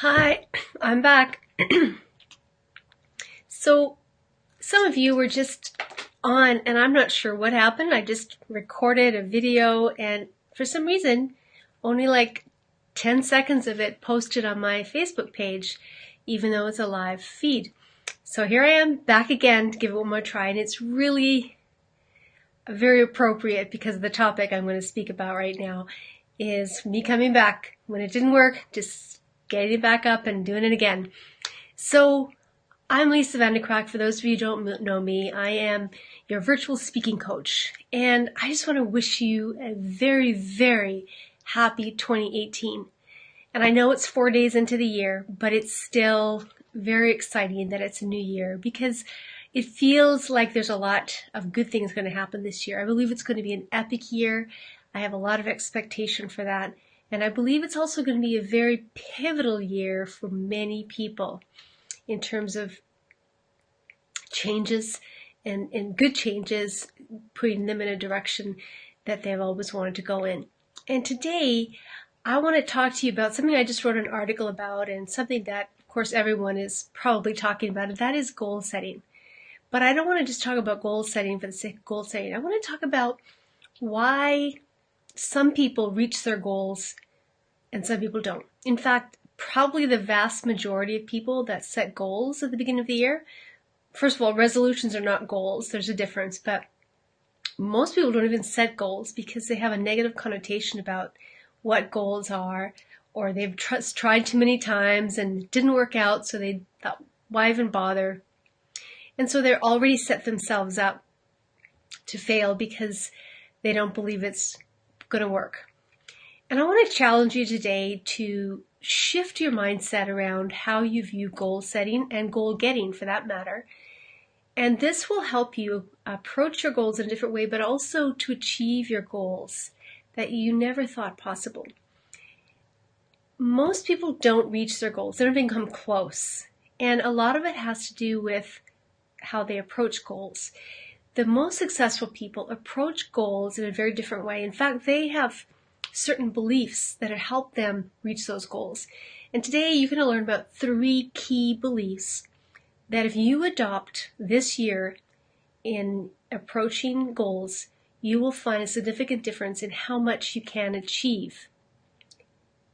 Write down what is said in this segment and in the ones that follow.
Hi, I'm back. So, some of you were just on, and I'm not sure what happened. I just recorded a video, and for some reason, only like 10 seconds of it posted on my Facebook page, even though it's a live feed. So here I am back again to give it one more try, and it's really very appropriate because the topic I'm going to speak about right now is me coming back when it didn't work, just getting it back up and doing it again. So, I'm Lisa Vandekraak. For those of you who don't know me, I am your virtual speaking coach. And I just want to wish you a very, very happy 2018. And I know it's 4 days into the year, but it's still very exciting that it's a new year because it feels like there's a lot of good things going to happen this year. I believe it's going to be an epic year. I have a lot of expectation for that. And I believe it's also going to be a very pivotal year for many people in terms of changes and good changes, putting them in a direction that they've always wanted to go in. And today, I want to talk to you about something I just wrote an article about and something that, of course, everyone is probably talking about, and that is goal setting. But I don't want to just talk about goal setting for the sake of goal setting. I want to talk about why some people reach their goals and some people don't. In fact, probably the vast majority of people that set goals at the beginning of the year, first of all, resolutions are not goals. There's a difference, but most people don't even set goals because they have a negative connotation about what goals are, or they've tried too many times and it didn't work out, so they thought, why even bother? And so they're already set themselves up to fail because they don't believe it's going to work. And I want to challenge you today to shift your mindset around how you view goal setting and goal getting for that matter. And this will help you approach your goals in a different way, but also to achieve your goals that you never thought possible. Most people don't reach their goals. They don't even come close. And a lot of it has to do with how they approach goals. The most successful people approach goals in a very different way. In fact, they have certain beliefs that help them reach those goals. And today you're going to learn about 3 key beliefs that if you adopt this year in approaching goals, you will find a significant difference in how much you can achieve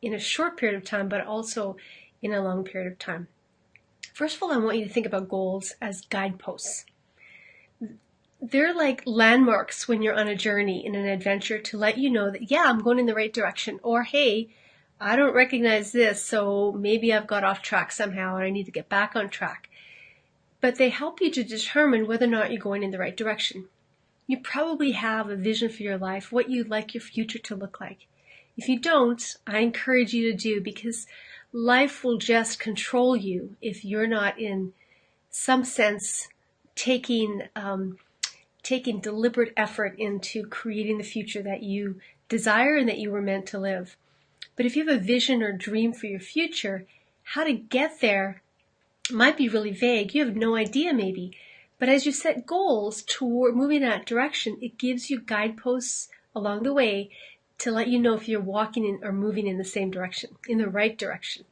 in a short period of time, but also in a long period of time. First of all, I want you to think about goals as guideposts. They're like landmarks when you're on a journey in an adventure to let you know that, yeah, I'm going in the right direction, or hey, I don't recognize this, so maybe I've got off track somehow and I need to get back on track. But they help you to determine whether or not you're going in the right direction. You probably have a vision for your life, what you'd like your future to look like. If you don't, I encourage you to do, because life will just control you if you're not in some sense taking deliberate effort into creating the future that you desire and that you were meant to live. But if you have a vision or dream for your future, how to get there might be really vague. You have no idea maybe. But as you set goals toward moving in that direction, it gives you guideposts along the way to let you know if you're walking in or moving in the same direction, in the right direction,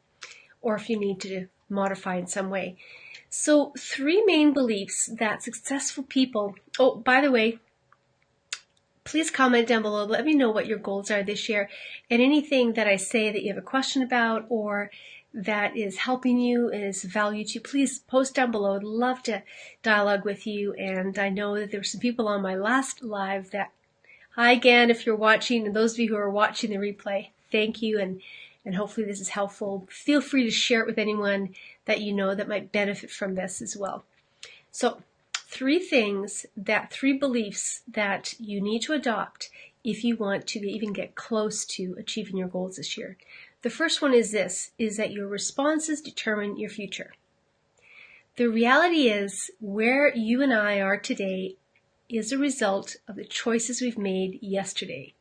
or if you need to modify in some way. So 3 main beliefs that successful people, oh, by the way, please comment down below. Let me know what your goals are this year and anything that I say that you have a question about or that is helping you, is value to you. Please post down below. I'd love to dialogue with you. And I know that there were some people on my last live that, hi again, if you're watching, and those of you who are watching the replay, thank you. And hopefully this is helpful. Feel free to share it with anyone that you know that might benefit from this as well. So 3 beliefs that you need to adopt if you want to even get close to achieving your goals this year. The first one is this, is that your responses determine your future. The reality is where you and I are today is a result of the choices we've made yesterday,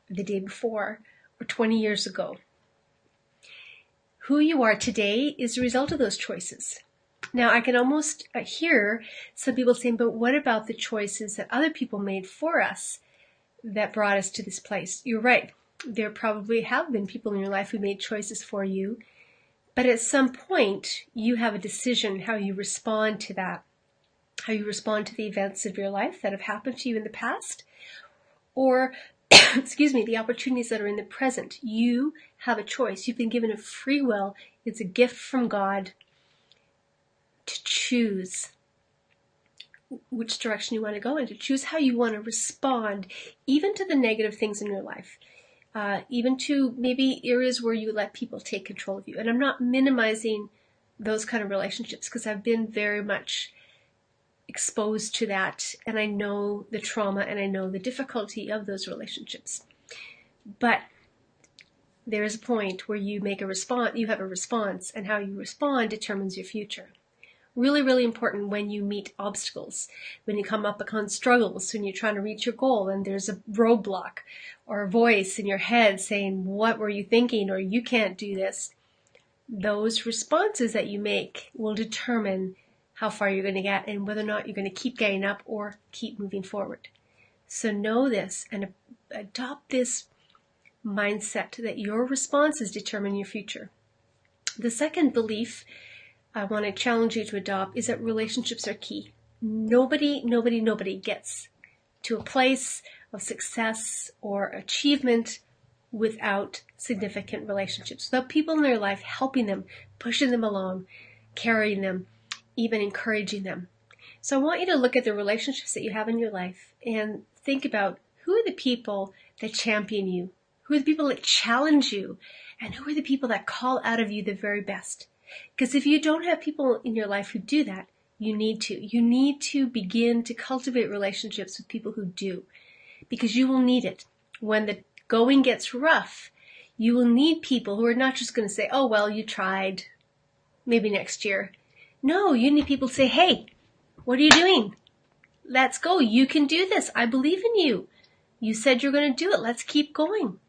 or the day before, or 20 years ago. Who you are today is a result of those choices. Now, I can almost hear some people saying, but what about the choices that other people made for us that brought us to this place? You're right. There probably have been people in your life who made choices for you But at some point, you have a decision how you respond to that, how you respond to the events of your life that have happened to you in the past, or, excuse me, the opportunities that are in the present. You have a choice. You've been given a free will. It's a gift from God to choose which direction you want to go in, to choose how you want to respond, even to the negative things in your life, even to maybe areas where you let people take control of you. And I'm not minimizing those kind of relationships, because I've been very much exposed to that, and I know the trauma and I know the difficulty of those relationships. But there is a point where you make a response, you have a response, and how you respond determines your future. Really, really important when you meet obstacles, when you come up upon struggles, when you're trying to reach your goal and there's a roadblock or a voice in your head saying, what were you thinking? Or you can't do this. Those responses that you make will determine how far you're going to get and whether or not you're going to keep getting up or keep moving forward. So know this and adopt this mindset that your responses determine your future. The second belief I want to challenge you to adopt is that relationships are key. Nobody gets to a place of success or achievement without significant relationships, without people in their life helping them, pushing them along, carrying them, even encouraging them. So I want you to look at the relationships that you have in your life and think about, who are the people that champion you? Who are the people that challenge you? And who are the people that call out of you the very best? Because if you don't have people in your life who do that, you need to. You need to begin to cultivate relationships with people who do, because you will need it. When the going gets rough, you will need people who are not just going to say, oh, well, you tried, maybe next year. No, you need people to say, hey, what are you doing? Let's go. You can do this. I believe in you. You said you're going to do it. Let's keep going.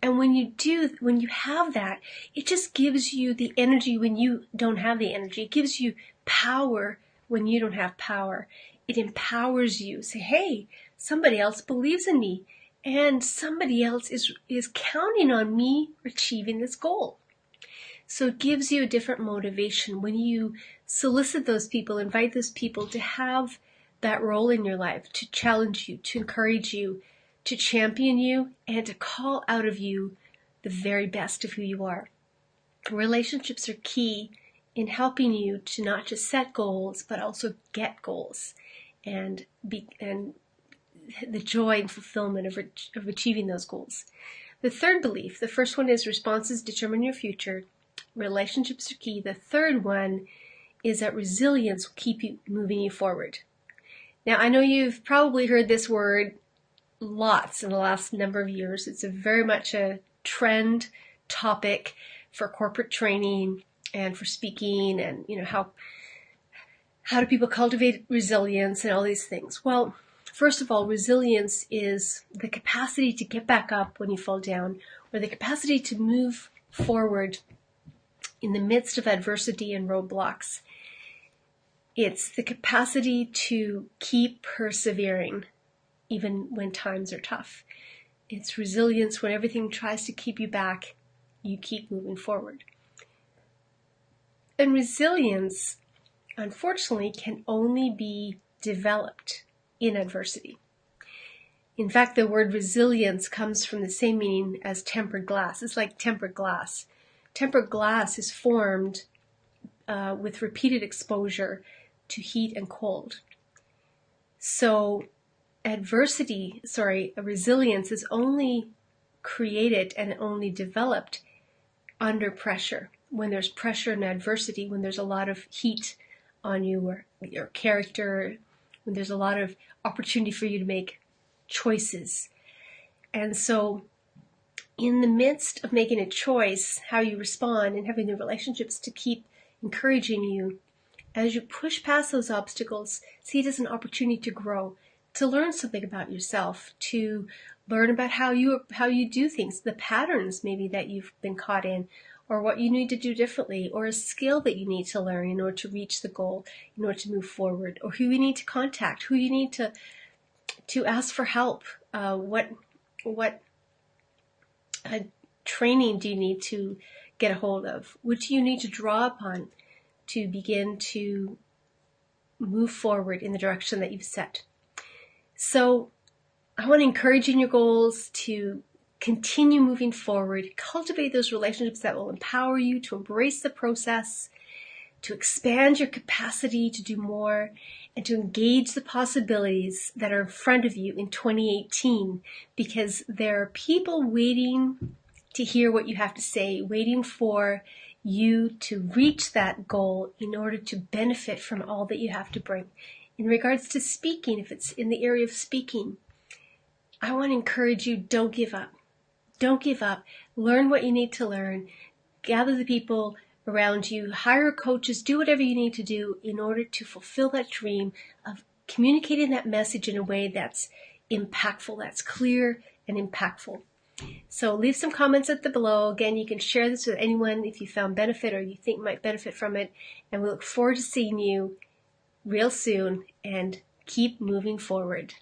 And when you have that, it just gives you the energy when you don't have the energy. It gives you power when you don't have power. It empowers you. Say, hey, somebody else believes in me, and somebody else is counting on me achieving this goal. So it gives you a different motivation when you solicit those people, invite those people to have that role in your life, to challenge you, to encourage you, to champion you, and to call out of you the very best of who you are. Relationships are key in helping you to not just set goals, but also get goals, and the joy and fulfillment of achieving those goals. The third belief, the first one is responses determine your future. Relationships are key. The third one is that resilience will keep you moving you forward. Now, I know you've probably heard this word lots in the last number of years. It's very much a trend topic for corporate training and for speaking, and how do people cultivate resilience and all these things. Well, first of all, resilience is the capacity to get back up when you fall down, or the capacity to move forward in the midst of adversity and roadblocks. It's the capacity to keep persevering even when times are tough. It's resilience when everything tries to keep you back, you keep moving forward. And resilience, unfortunately, can only be developed in adversity. In fact, the word resilience comes from the same meaning as tempered glass. It's like tempered glass. Tempered glass is formed with repeated exposure to heat and cold. So resilience is only created and only developed under pressure. When there's pressure and adversity, when there's a lot of heat on you or your character, when there's a lot of opportunity for you to make choices. And so in the midst of making a choice, how you respond and having the relationships to keep encouraging you, as you push past those obstacles, see it as an opportunity to grow, to learn something about yourself, to learn about how you do things, the patterns maybe that you've been caught in, or what you need to do differently, or a skill that you need to learn in order to reach the goal, in order to move forward, or who you need to contact, who you need to ask for help, what training do you need to get a hold of? What do you need to draw upon to begin to move forward in the direction that you've set? So I want to encourage you in your goals to continue moving forward, cultivate those relationships that will empower you to embrace the process, to expand your capacity to do more, and to engage the possibilities that are in front of you in 2018, because there are people waiting to hear what you have to say, waiting for you to reach that goal in order to benefit from all that you have to bring. In regards to speaking, if it's in the area of speaking, I want to encourage you, don't give up. Don't give up. Learn what you need to learn. Gather the people around you. Hire coaches. Do whatever you need to do in order to fulfill that dream of communicating that message in a way that's impactful, that's clear and impactful. So leave some comments at the below. Again, you can share this with anyone if you found benefit or you think might benefit from it. And we look forward to seeing you real soon, and keep moving forward.